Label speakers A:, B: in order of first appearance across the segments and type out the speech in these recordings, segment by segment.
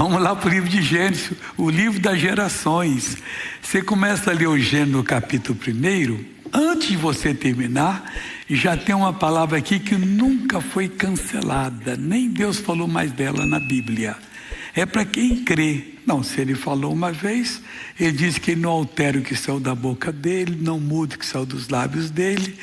A: Vamos lá para o livro de Gênesis, o livro das gerações. Você começa a ler o Gênesis no capítulo 1, antes de você terminar, já tem uma palavra aqui que nunca foi cancelada, nem Deus falou mais dela na Bíblia. É para quem crê. Não, se ele falou uma vez, ele diz que ele não altera o que saiu da boca dele, não muda o que saiu dos lábios dele,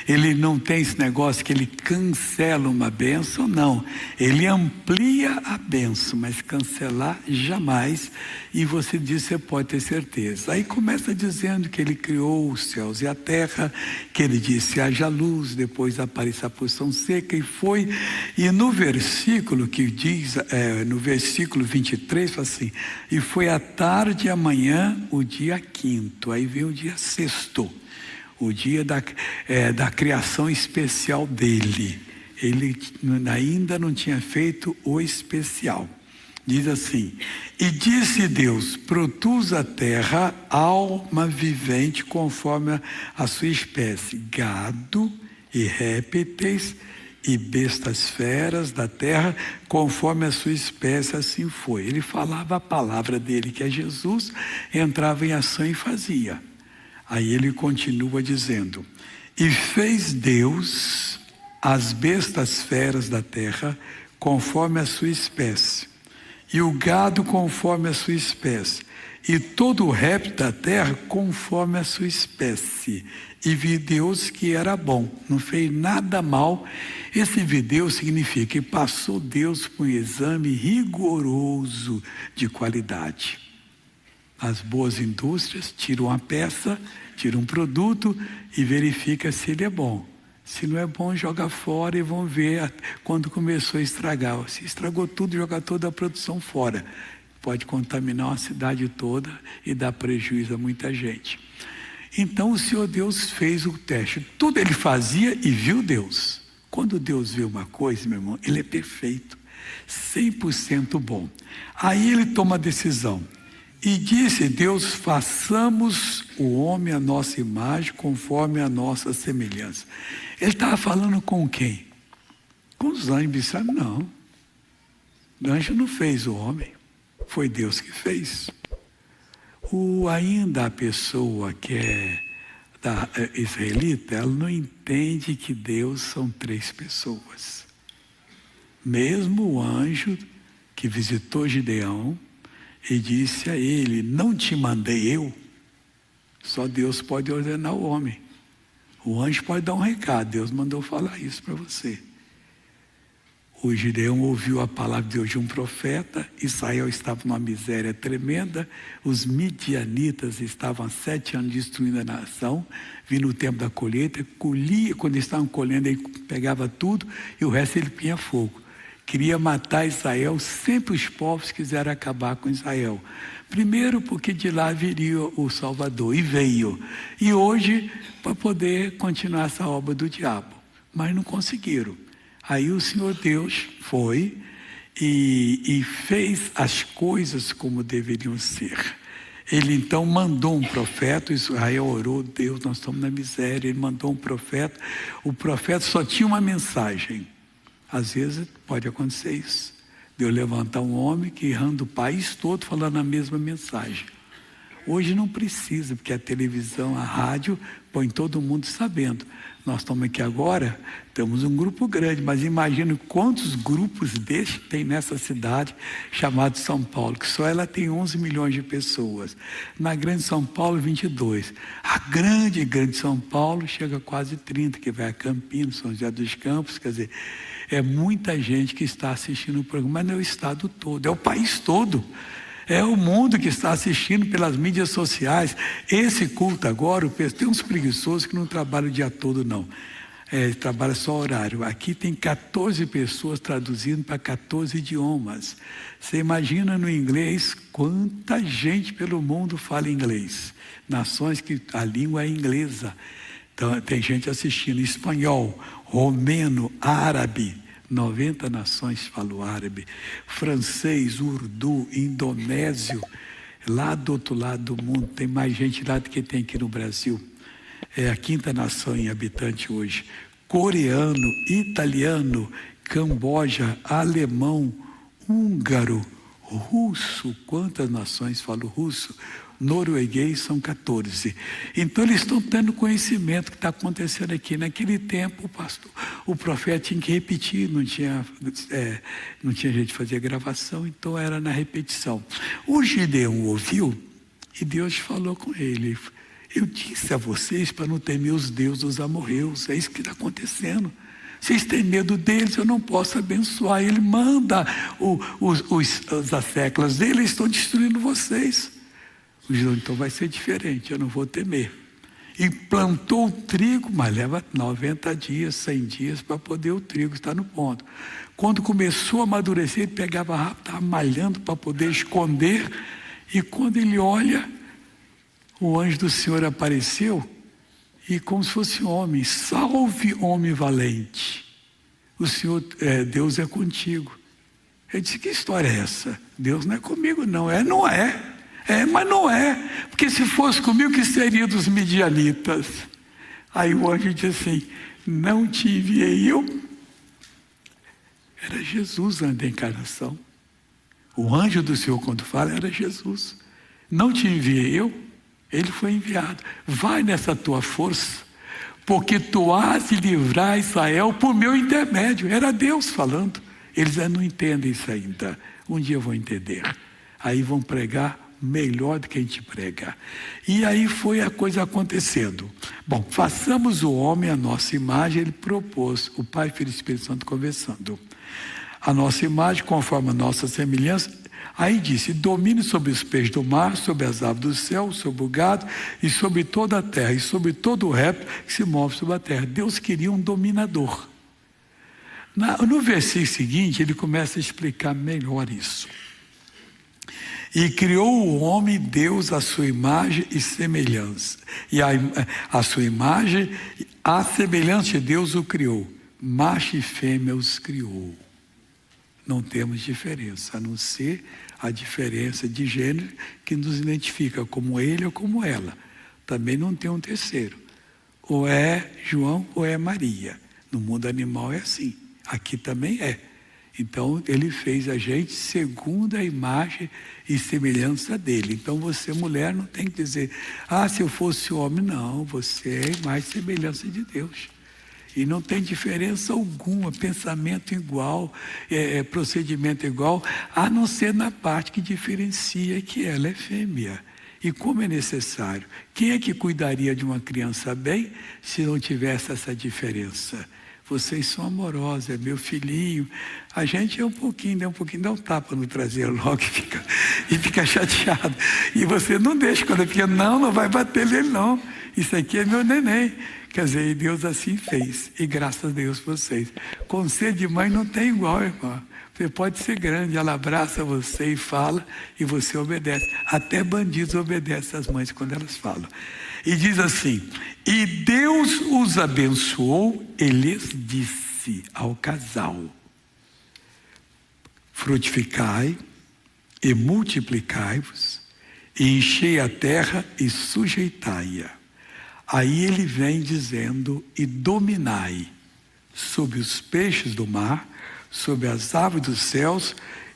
A: ele não tem esse negócio que ele cancela uma bênção, não. Ele amplia a bênção, mas cancelar jamais. E você diz, você pode ter certeza. Aí começa dizendo que ele criou os céus e a terra, que ele disse, haja luz, depois aparece a porção seca e foi. E no versículo que diz, no versículo 23, fala assim, e foi à tarde e amanhã o dia 5º, aí vem o dia 6º. O dia da criação especial dele. Ele ainda não tinha feito o especial. Diz assim, e disse Deus, produz a terra alma vivente conforme a sua espécie, gado e répteis e bestas feras da terra, conforme a sua espécie, assim foi. Ele falava a palavra dele, que é Jesus, entrava em ação e fazia. Aí ele continua dizendo, e fez Deus as bestas feras da terra conforme a sua espécie, e o gado conforme a sua espécie, e todo o réptil da terra conforme a sua espécie. E viu Deus que era bom, não fez nada mal. Esse viu Deus significa que passou Deus por um exame rigoroso de qualidade. As boas indústrias tiram uma peça, tiram um produto e verifica se ele é bom. Se não é bom, joga fora e vão ver quando começou a estragar. Se estragou tudo, joga toda a produção fora. Pode contaminar uma cidade toda e dar prejuízo a muita gente. Então o Senhor Deus fez o teste. Tudo ele fazia e viu Deus. Quando Deus vê uma coisa, meu irmão, ele é perfeito. 100% bom. Aí ele toma a decisão. E disse Deus, façamos o homem à nossa imagem, conforme a nossa semelhança. Ele estava falando com quem? Com os anjos. Não, o anjo não fez o homem, foi Deus que fez. Ainda a pessoa que é israelita, ela não entende que Deus são 3 pessoas. Mesmo o anjo que visitou Gideão, e disse a ele, não te mandei eu? Só Deus pode ordenar o homem. O anjo pode dar um recado, Deus mandou falar isso para você. O Gideão ouviu a palavra de Deus de um profeta, Israel estava numa miséria tremenda, os midianitas estavam há 7 anos destruindo a nação, vindo o tempo da colheita, colhia, quando estavam colhendo, ele pegava tudo e o resto ele punha fogo. Queria matar Israel, sempre os povos quiseram acabar com Israel. Primeiro porque de lá viria o Salvador, e veio. E hoje, para poder continuar essa obra do diabo. Mas não conseguiram. Aí o Senhor Deus foi e fez as coisas como deveriam ser. Ele então mandou um profeta, Israel orou, Deus, nós estamos na miséria. Ele mandou um profeta, o profeta só tinha uma mensagem. Às vezes pode acontecer isso. Deus levantar um homem que errando o país todo falando a mesma mensagem. Hoje não precisa, porque a televisão, a rádio, põe todo mundo sabendo. Nós estamos aqui agora, temos um grupo grande, mas imagina quantos grupos desses tem nessa cidade chamada São Paulo, que só ela tem 11 milhões de pessoas. Na grande São Paulo, 22. A grande São Paulo chega a quase 30, que vai a Campinas, São José dos Campos, quer dizer, é muita gente que está assistindo o programa, mas não é o estado todo, é o país todo. É o mundo que está assistindo pelas mídias sociais. Esse culto agora, tem uns preguiçosos que não trabalham o dia todo, não. Trabalha só horário. Aqui tem 14 pessoas traduzindo para 14 idiomas. Você imagina no inglês quanta gente pelo mundo fala inglês. Nações que a língua é inglesa. Então tem gente assistindo espanhol, romeno, árabe. 90 nações falam árabe, francês, urdu, indonésio. Lá do outro lado do mundo tem mais gente lá do que tem aqui no Brasil. É a 5ª nação em habitante hoje. Coreano, italiano, Camboja, alemão, húngaro, russo, quantas nações falam russo? Norueguês são 14. Então eles estão tendo conhecimento do que está acontecendo aqui. Naquele tempo, o profeta tinha que repetir, não tinha jeito de fazer gravação, então era na repetição. O Gideão ouviu e Deus falou com ele: eu disse a vocês para não temer os deuses dos amorreus, é isso que está acontecendo. Vocês têm medo deles, eu não posso abençoar. Ele manda as asseclas dele, eles estão destruindo vocês. O Gideão, então vai ser diferente, eu não vou temer. E plantou o trigo, mas leva 90 dias, 100 dias para poder o trigo estar no ponto. Quando começou a amadurecer, ele pegava rápido, estava malhando para poder esconder. E quando ele olha, o anjo do Senhor apareceu e como se fosse homem: salve, homem valente, o Senhor, Deus é contigo. Ele disse: que história é essa? Deus não é comigo não. Não é. Mas não é, porque se fosse comigo, que seria dos midianitas? Aí o anjo disse assim: não te enviei eu? Era Jesus antes da encarnação. O anjo do Senhor, quando fala, era Jesus. Não te enviei eu? Ele foi enviado. Vai nessa tua força, porque tu has de livrar Israel por meu intermédio. Era Deus falando. Eles não entendem isso ainda. Um dia vão entender. Aí vão pregar melhor do que a gente prega. E aí foi a coisa acontecendo. Bom, façamos o homem a nossa imagem. Ele propôs, o Pai, Filho e Espírito Santo conversando. A nossa imagem conforme a nossa semelhança. Aí disse: domine sobre os peixes do mar, sobre as aves do céu, sobre o gado e sobre toda a terra e sobre todo o réptil que se move sobre a terra. Deus queria um dominador. No versículo seguinte ele começa a explicar melhor isso. E criou o homem, Deus, a sua imagem e semelhança. E a sua imagem, a semelhança de Deus o criou. Macho e fêmea os criou. Não temos diferença, a não ser a diferença de gênero que nos identifica como ele ou como ela. Também não tem um terceiro. Ou é João ou é Maria. No mundo animal é assim. Aqui também é. Então ele fez a gente segundo a imagem e semelhança dele. Então você, mulher, não tem que dizer: se eu fosse homem. Não, você é a imagem e semelhança de Deus. E não tem diferença alguma, pensamento igual, procedimento igual, a não ser na parte que diferencia que ela é fêmea. E como é necessário? Quem é que cuidaria de uma criança bem se não tivesse essa diferença? Vocês são amorosos, é meu filhinho. A gente dá um tapa no traseiro logo e fica chateado. E você não deixa, quando fica: não vai bater nele não. Isso aqui é meu neném. Quer dizer, Deus assim fez. E graças a Deus vocês. Conselho de mãe não tem igual, irmão. Você pode ser grande, ela abraça você e fala, e você obedece. Até bandidos obedecem às mães quando elas falam. E diz assim: e Deus os abençoou e lhes disse ao casal: frutificai e multiplicai-vos, e enchei a terra e sujeitai-a. Aí ele vem dizendo: e dominai sobre os peixes do mar, sobre as aves dos céus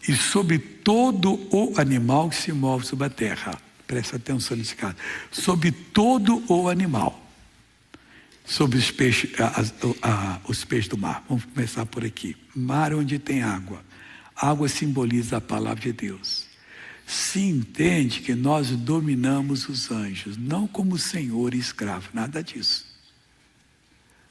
A: e sobre todo o animal que se move sobre a terra. Presta atenção nesse caso. Sobre todo o animal. Sobre os peixes, os peixes do mar. Vamos começar por aqui. Mar onde tem água. Água simboliza a palavra de Deus. Se entende que nós dominamos os anjos, não como senhor e escravo, nada disso.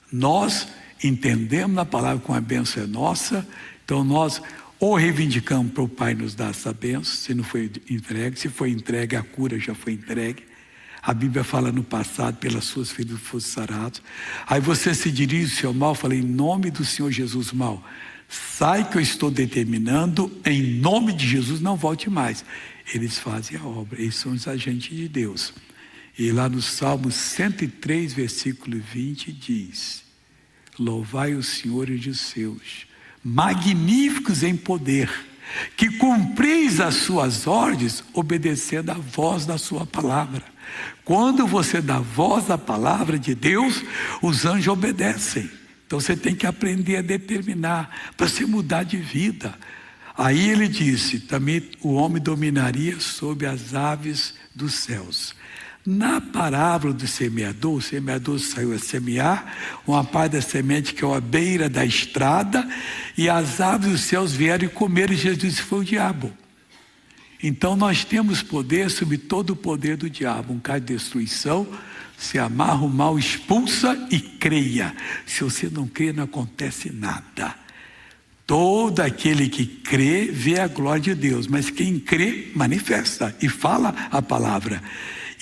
A: Nós entendemos a palavra com a bênção é nossa, então nós ou reivindicamos para o Pai nos dar essa bênção, se não foi entregue, se foi entregue, a cura já foi entregue. A Bíblia fala no passado, pelas suas feridas fosse sarado. Aí você se dirige ao seu mal, fala: em nome do Senhor Jesus, mal, sai que eu estou determinando, em nome de Jesus, não volte mais. Eles fazem a obra, eles são os agentes de Deus. E lá no Salmo 103, versículo 20, diz: louvai o Senhor e os seus, magníficos em poder, que cumpris as suas ordens, obedecendo a voz da sua palavra. Quando você dá voz à palavra de Deus, os anjos obedecem. Então você tem que aprender a determinar, para você mudar de vida. Aí ele disse, também o homem dominaria sobre as aves dos céus. Na parábola do semeador, o semeador saiu a semear, uma parte da semente que é à beira da estrada, e as aves dos céus vieram e comeram, e Jesus disse, foi o diabo. Então nós temos poder sobre todo o poder do diabo. Um caso de destruição, se amarra o mal, expulsa e creia. Se você não crê, não acontece nada. Todo aquele que crê vê a glória de Deus, mas quem crê manifesta e fala a palavra.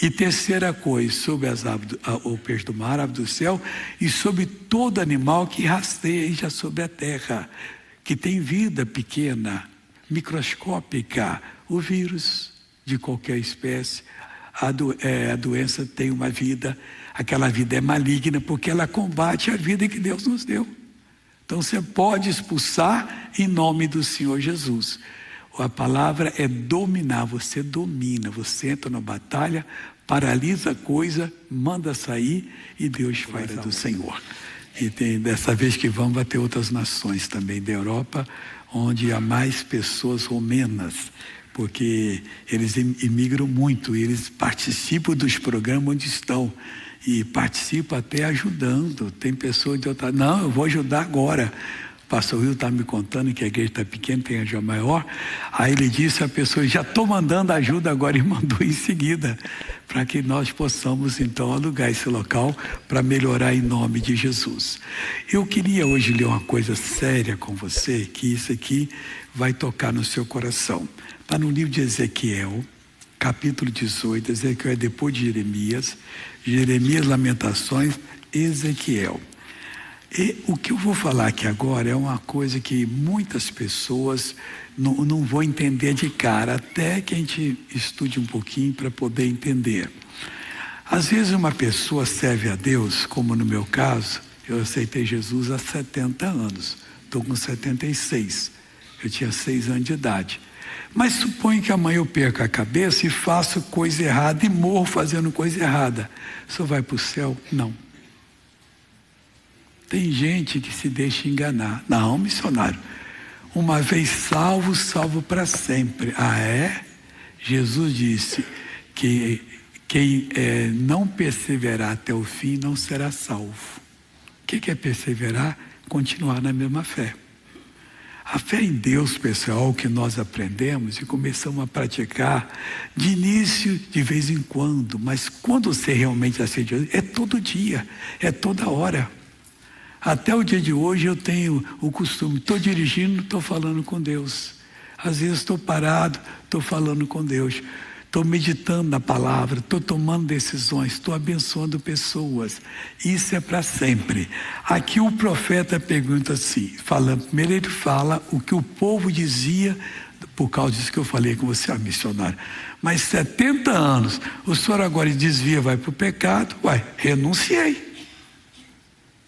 A: E terceira coisa, sobre as aves, o peixe do mar, a ave do céu, e sobre todo animal que rasteja sobre a terra, que tem vida pequena, microscópica, o vírus de qualquer espécie, a doença tem uma vida, aquela vida é maligna, porque ela combate a vida que Deus nos deu. Então você pode expulsar em nome do Senhor Jesus. A palavra é dominar, você domina, você entra na batalha, paralisa a coisa, manda sair e Deus faz do Senhor. E dessa vez que vamos, vai ter outras nações também da Europa, onde há mais pessoas romenas, porque eles imigram muito, eles participam dos programas onde estão. E participa até ajudando. Tem pessoas de outra, não, eu vou ajudar agora. O pastor Will está me contando que a igreja está pequena, tem a igreja maior. Aí ele disse a pessoa, já estou mandando ajuda agora, e mandou em seguida, para que nós possamos então alugar esse local para melhorar em nome de Jesus. Eu queria hoje ler uma coisa séria com você, que isso aqui vai tocar no seu coração. Está no livro de Ezequiel, capítulo 18, Ezequiel é depois de Jeremias, Lamentações, Ezequiel. E o que eu vou falar aqui agora é uma coisa que muitas pessoas não vão entender de cara, até que a gente estude um pouquinho para poder entender. Às vezes uma pessoa serve a Deus, como no meu caso, eu aceitei Jesus há 70 anos, estou com 76, eu tinha 6 anos de idade. Mas suponho que amanhã eu perca a cabeça e faço coisa errada e morro fazendo coisa errada. O senhor vai para o céu? Não. Tem gente que se deixa enganar. Não, missionário. Uma vez salvo, salvo para sempre. Ah, é? Jesus disse que quem não perseverar até o fim não será salvo. O que é perseverar? Continuar na mesma fé. A fé em Deus, pessoal, que nós aprendemos e começamos a praticar de início, de vez em quando, mas quando você realmente aceita Jesus, é todo dia, é toda hora. Até o dia de hoje eu tenho o costume, estou dirigindo, estou falando com Deus. Às vezes estou parado, estou falando com Deus. Estou meditando na palavra, estou tomando decisões, estou abençoando pessoas. Isso é para sempre. Aqui o profeta pergunta assim, primeiro ele fala o que o povo dizia, por causa disso que eu falei com você, missionário. Mas 70 anos, o senhor agora desvia, vai para o pecado, renunciei.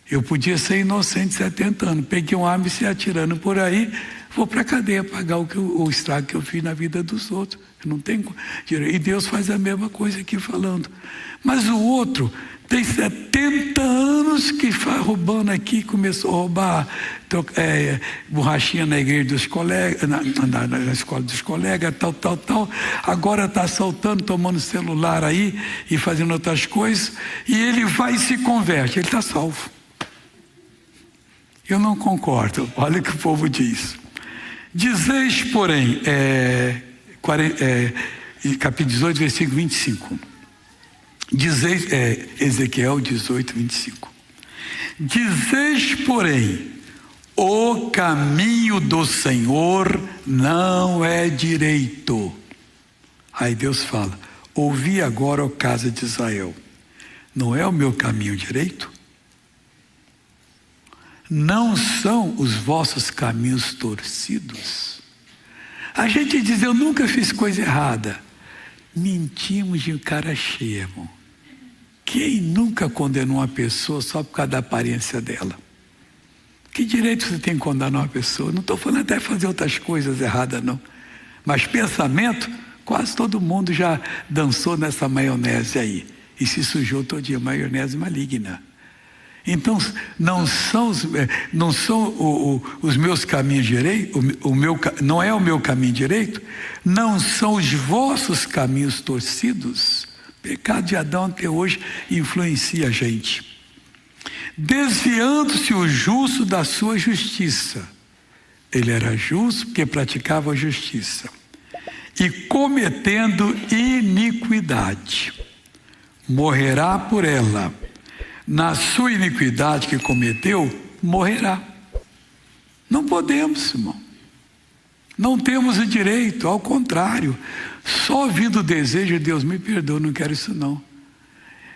A: Eu podia ser inocente 70 anos, peguei uma arma e saí atirando por aí, vou para a cadeia pagar o estrago que eu fiz na vida dos outros. Não tem direito. E Deus faz a mesma coisa aqui falando. Mas o outro tem 70 anos que vai roubando aqui, começou a roubar borrachinha na igreja dos colegas, na escola dos colegas, tal. Agora está assaltando, tomando celular aí e fazendo outras coisas. E ele vai e se converte, ele está salvo. Eu não concordo. Olha o que o povo diz. Dizeis, porém, capítulo 18, versículo 25. Dizeis, Ezequiel 18, 25. Dizeis, porém, o caminho do Senhor não é direito. Aí Deus fala, ouvi agora, ó casa de Israel, não é o meu caminho direito? Não são os vossos caminhos torcidos? A gente diz, eu nunca fiz coisa errada. Mentimos de cara cheia, irmão. Quem nunca condenou uma pessoa só por causa da aparência dela? Que direito você tem de condenar uma pessoa? Não estou falando até fazer outras coisas erradas, não. Mas pensamento, quase todo mundo já dançou nessa maionese aí. E se sujou todo dia, maionese maligna. Então, não são os meus caminhos direitos, não é o meu caminho direito, não são os vossos caminhos torcidos. O pecado de Adão até hoje influencia a gente. Desviando-se o justo da sua justiça. Ele era justo porque praticava a justiça. E cometendo iniquidade, morrerá por ela. Na sua iniquidade que cometeu, morrerá. Não podemos, irmão. Não temos o direito, ao contrário. Só ouvindo o desejo de Deus, me perdoa, não quero isso não.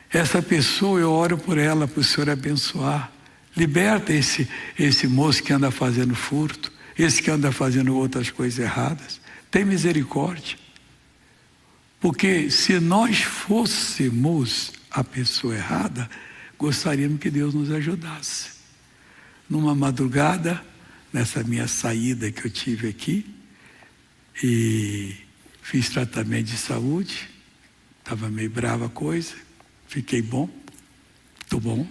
A: Essa pessoa, eu oro por ela, para o Senhor abençoar. Liberta esse moço que anda fazendo furto, esse que anda fazendo outras coisas erradas. Tem misericórdia. Porque se nós fôssemos a pessoa errada, gostaríamos que Deus nos ajudasse. Numa madrugada, nessa minha saída que eu tive aqui, e fiz tratamento de saúde, estava meio brava a coisa, fiquei bom, estou bom,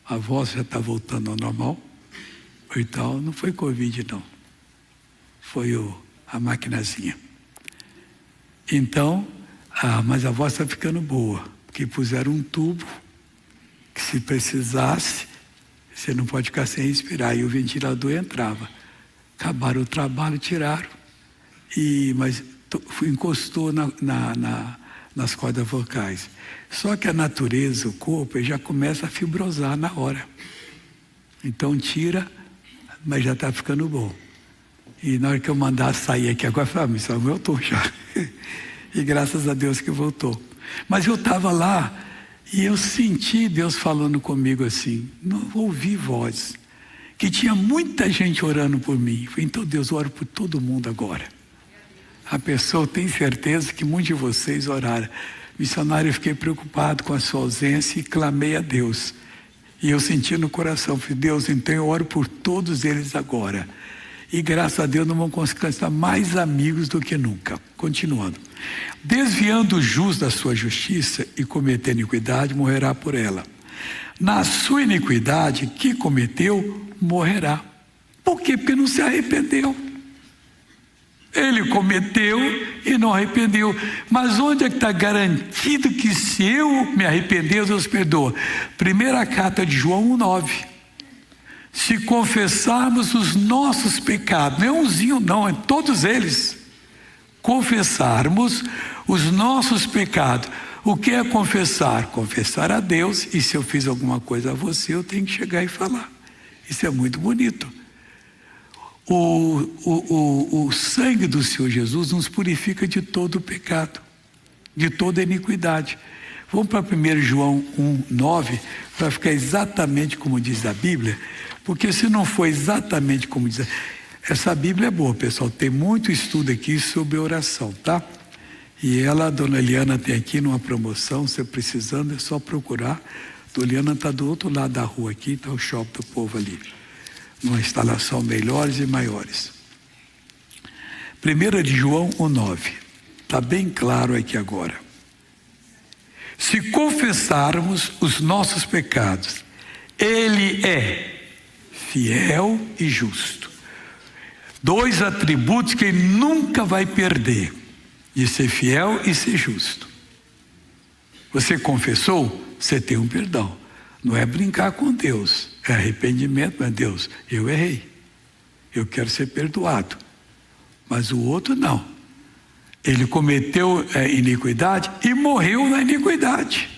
A: a voz já está voltando ao normal, então não foi Covid não, foi a maquinazinha. Então, mas a voz está ficando boa, porque puseram um tubo, que se precisasse, você não pode ficar sem respirar, e o ventilador entrava. Acabaram o trabalho, tiraram, mas encostou nas cordas vocais. Só que a natureza, o corpo, ele já começa a fibrosar na hora. Então tira, mas já está ficando bom. E na hora que eu mandar sair aqui agora, eu falei, mas só voltou já. E graças a Deus que voltou. Mas eu estava lá, e eu senti Deus falando comigo assim, não ouvi voz, que tinha muita gente orando por mim. Falei, então Deus, oro por todo mundo agora. A pessoa tem certeza que muitos de vocês oraram. Missionário, eu fiquei preocupado com a sua ausência e clamei a Deus. E eu senti no coração, falei, Deus, então eu oro por todos eles agora. E graças a Deus não vão conseguir estar mais amigos do que nunca. Continuando. Desviando o justo da sua justiça e cometendo iniquidade, morrerá por ela. Na sua iniquidade que cometeu, morrerá. Por quê? Porque não se arrependeu. Ele cometeu e não arrependeu. Mas onde é que está garantido que se eu me arrepender, Deus perdoa? Primeira carta de João 1,9. Se confessarmos os nossos pecados, não é umzinho não, é todos eles. Confessarmos os nossos pecados. O que é confessar? Confessar a Deus, e se eu fiz alguma coisa a você, eu tenho que chegar e falar. Isso é muito bonito. O sangue do Senhor Jesus nos purifica de todo o pecado, de toda iniquidade. Vamos para 1 João 1,9, para ficar exatamente como diz a Bíblia, porque se não for exatamente como diz, essa Bíblia é boa, pessoal, tem muito estudo aqui sobre oração, tá? E a dona Eliana tem aqui numa promoção, se precisando é só procurar. Dona Eliana está do outro lado da rua aqui, está o shopping do povo ali, numa instalação melhores e maiores. 1 de João 1,9, está bem claro aqui agora. Se confessarmos os nossos pecados, Ele é fiel e justo. 2 atributos que Ele nunca vai perder, de ser fiel e ser justo. Você confessou, você tem um perdão. Não é brincar com Deus, é arrependimento, mas Deus, eu errei, eu quero ser perdoado. Mas o outro não. Ele cometeu iniquidade e morreu na iniquidade.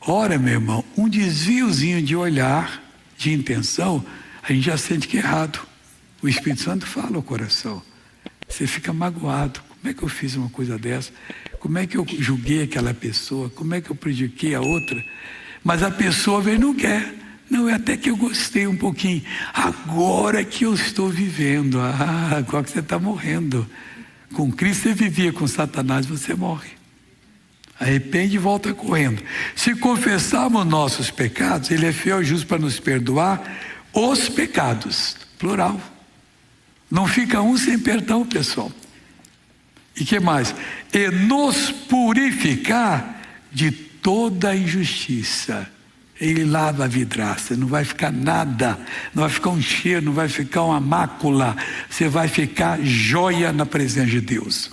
A: Ora, meu irmão, um desviozinho de olhar, de intenção, a gente já sente que é errado. O Espírito Santo fala ao coração. Você fica magoado. Como é que eu fiz uma coisa dessa? Como é que eu julguei aquela pessoa? Como é que eu prejudiquei a outra? Mas a pessoa vem e não quer. Não, é até que eu gostei um pouquinho. Agora que eu estou vivendo. Agora que você está morrendo. Com Cristo você vivia, com Satanás você morre. Arrepende e volta correndo. Se confessarmos nossos pecados, Ele é fiel e justo para nos perdoar os pecados. Plural. Não fica um sem perdão, pessoal. E que mais? E nos purificar de toda injustiça. Ele lava a vidraça, não vai ficar nada, não vai ficar um cheiro, não vai ficar uma mácula, você vai ficar joia na presença de Deus.